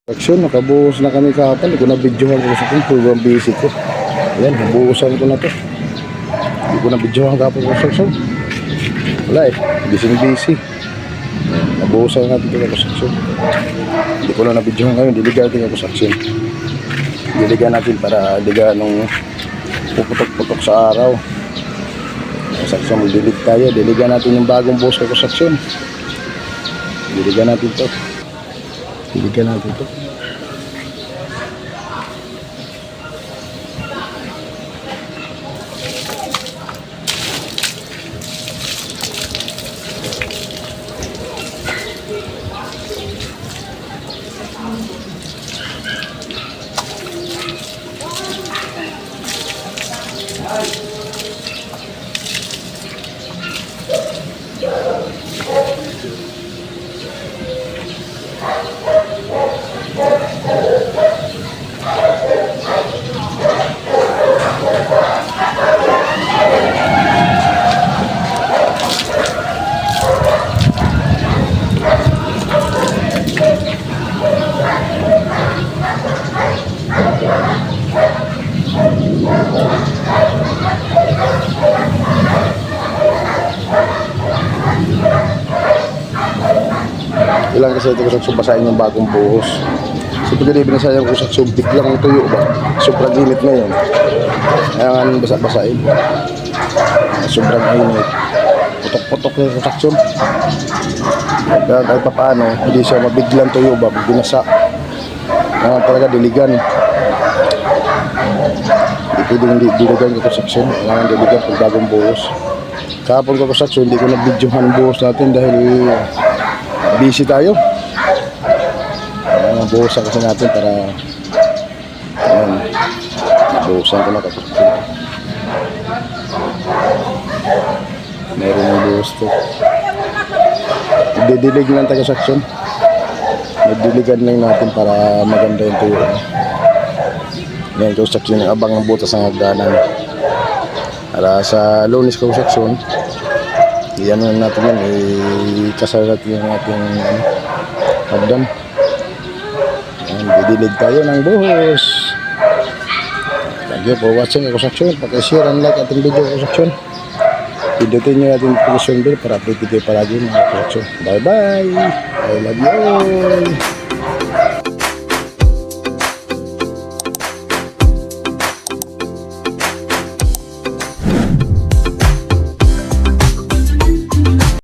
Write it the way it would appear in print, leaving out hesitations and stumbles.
Action, nakabuhos na kami kahapon. Hindi ko na videohan ko sa program busy ko. Ayan, nabuhosan ko na to. Hindi ko na videohan kahapon ko sa wala eh, busy. Nabuhosan natin ito ako sa action. Hindi ko na videohan kayo, diligan natin ako sa action. Diligan natin para diligan nung puputok-putok sa araw. Sa action, magdilig tayo. Diligan natin yung bagong buhos ko sa action. Diligan natin to. Diligan natin ito. Ilang kasi ito kusang basahin yung bagong buhos. So pag binasayang kusang subik lang ang tuyo ba? Sobrang init ngayon. Ayan, basa-basahin. Sobrang init. Putok-putok na yung kusaksyon. Kahit pa paano, hindi siya mabiglang tuyo ba? Binasa. Ayan talaga diligan. Hindi pwedeng diligan yung kusaksyon. Ayan, diligan pag bagong buhos. Kahapon ko kusaksyon, hindi ko na-videohan buhos natin dahil busy tayo. Buhusan kasi natin para ayan, buhusan ko na kapag meron yung buhos to. Didilig lang tayo sa action. Nagdiligan lang natin para maganda yung tuyo. Ngayon ko sa action, abang ang butas ng hagdanan. Para sa Lunes ko sa action, iyan natin yan, ikasal natin yung ating hagdan. Didilig tayo ng buhos. Thank you for watching Construction. Pag-share and like ating video Construction. Pindutin nyo natin notification bell para update kayo palagi mga Construction. Bye bye. I love you all.